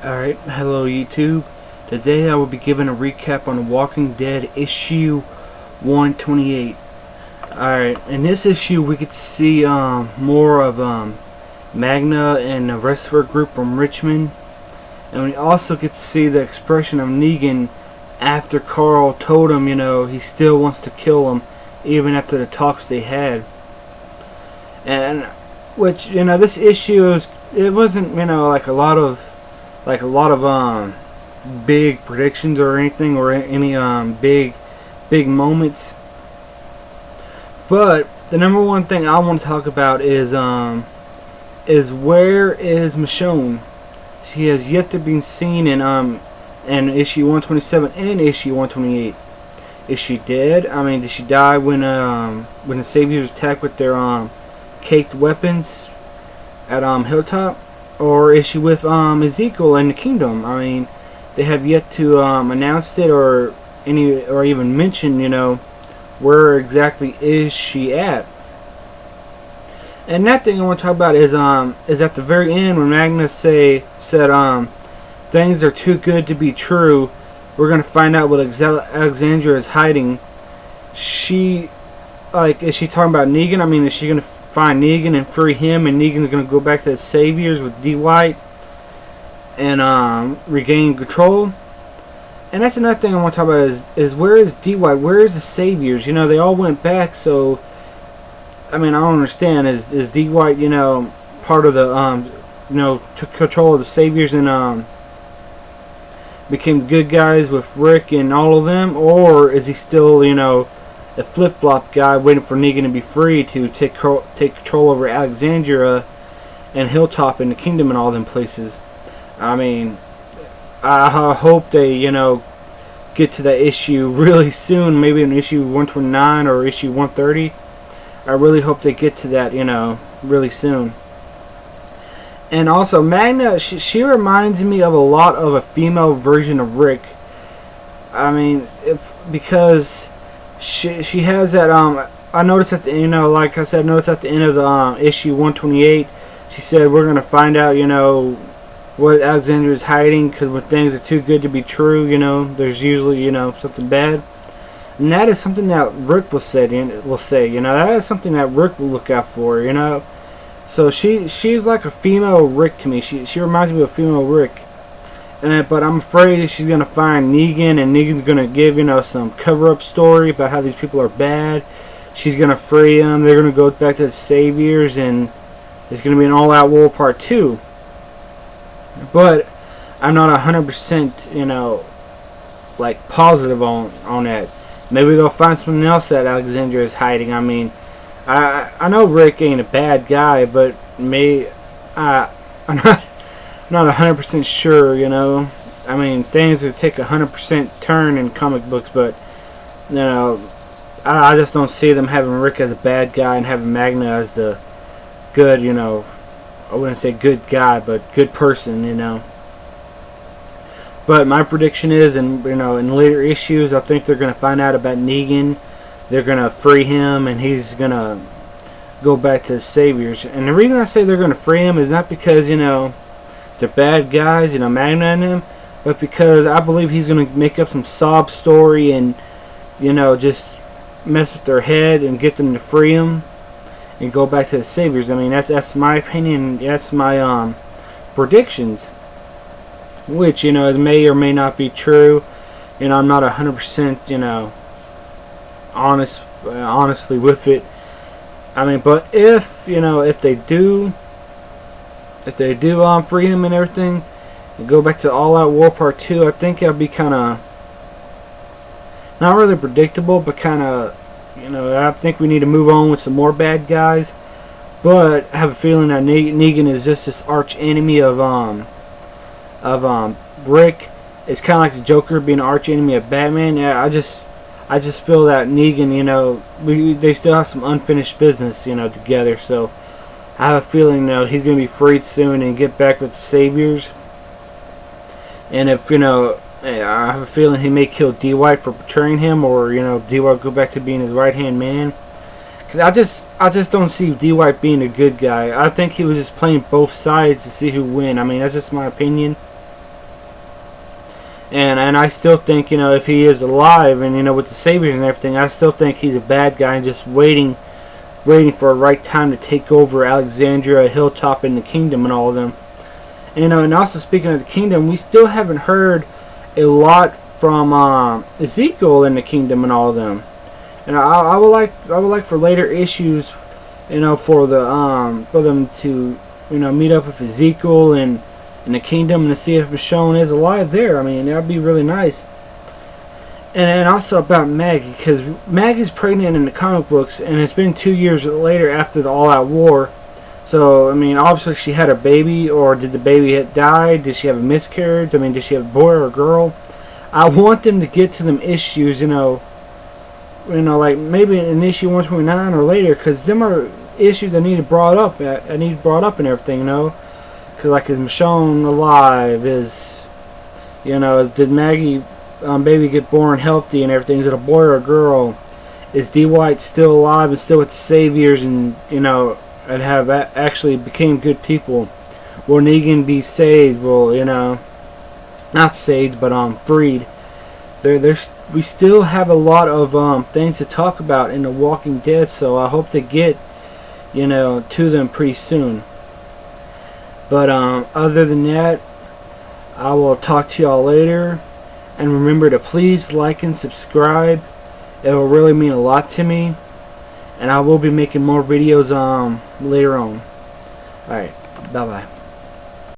Alright, hello YouTube. Today I will be giving a recap on The Walking Dead issue 128. Alright, in this issue we could see more of Magna and the rest of her group from Richmond. And we also get to see the expression of Negan after Carl told him, he still wants to kill him even after the talks they had. And which, this issue it wasn't, like a lot of big predictions or anything, or any big moments. But the number one thing I want to talk about is where is Michonne? She has yet to be seen in issue 127 and issue 128. Is she dead? I mean, did she die when the Saviors attacked with their caked weapons at Hilltop? Or is she with Ezekiel in the kingdom? I mean, they have yet to announce it or even mention, where exactly is she at. And that thing I want to talk about is at the very end when Magna said things are too good to be true. We're gonna find out what Alexandria is hiding. Is she talking about Negan? I mean, is she gonna find Negan and free him, and Negan's gonna go back to the Saviors with D-White and regain control? And that's another thing I want to talk about is where is D-White? Where is the Saviors? They all went back, so I mean, I don't understand. Is D-White, part of the took control of the Saviors and became the good guys with Rick and all of them, or is he still, a flip-flop guy waiting for Negan to be free to take control over Alexandria and Hilltop and the Kingdom and all them places? I mean, I hope they, get to that issue really soon, maybe in issue 129 or issue 130. I really hope they get to that, really soon. And also, Magna, she reminds me of a lot of a female version of Rick. I mean, because she has that I noticed at the like I said, at the end of the issue 128, she said we're gonna find out what Alexandria is hiding, because when things are too good to be true, there's usually something bad. And that is something that Rick will say, that is something that Rick will look out for, So she's like a female Rick to me. She reminds me of a female Rick. But I'm afraid she's gonna find Negan, and Negan's gonna give some cover-up story about how these people are bad. She's gonna free them. They're gonna go back to the Saviors, and it's gonna be an all-out war part 2. But I'm not 100%, like positive on that. Maybe they'll find something else that Alexandria is hiding. I mean, I know Rick ain't a bad guy, but I'm not 100% sure, I mean, things would take 100% turn in comic books, but I just don't see them having Rick as a bad guy and having Magna as the good, I wouldn't say good guy, but good person, But my prediction is, in later issues, I think they're gonna find out about Negan. They're gonna free him, and he's gonna go back to the Saviors. And the reason I say they're gonna free him is not because they're bad guys, Magna and him, but because I believe he's gonna make up some sob story and just mess with their head and get them to free him and go back to the Saviors. I mean, that's my opinion. That's my predictions, which may or may not be true. I'm not 100% honestly with it. I mean, but if they do free him and everything and go back to All Out War Part 2, I think it'll be kind of not really predictable, but kind of I think we need to move on with some more bad guys. But I have a feeling that Negan is just this arch enemy of Rick. It's kind of like the Joker being an arch enemy of Batman. Yeah, I just feel that Negan, they still have some unfinished business, together. So I have a feeling, he's going to be freed soon and get back with the Saviors. And if, I have a feeling he may kill D-White for betraying him, or, D-White go back to being his right-hand man. Because I just don't see D-White being a good guy. I think he was just playing both sides to see who win. I mean, that's just my opinion. And I still think, you know, if he is alive and, you know, with the Saviors and everything, I still think he's a bad guy and just waiting for a right time to take over Alexandria, Hilltop, and the kingdom and all of them. And, you know, and also speaking of the kingdom, we still haven't heard a lot from Ezekiel in the kingdom and all of them. And I would like for later issues, you know, for them to, you know, meet up with Ezekiel and in the kingdom and to see if Michonne is alive there. I mean, that would be really nice. And also about Maggie, because Maggie's pregnant in the comic books, and it's been 2 years later after the All-Out War. So, I mean, obviously she had a baby, or did the baby die? Did she have a miscarriage? I mean, did she have a boy or a girl? I want them to get to them issues, you know, like maybe in issue 129 or later, because them are issues that need brought up. I need brought up and everything, you know. Cause like, is Michonne alive? Did Maggie baby get born healthy and everything? Is it a boy or a girl? Is D. White still alive and still with the Saviors and, you know, and have actually became good people? Will Negan be saved? Well, you know, not saved, but freed. We still have a lot of things to talk about in The Walking Dead, so I hope to get, you know, to them pretty soon. But other than that, I will talk to y'all later. And remember to please like and subscribe. It will really mean a lot to me. And I will be making more videos later on. Alright, bye bye.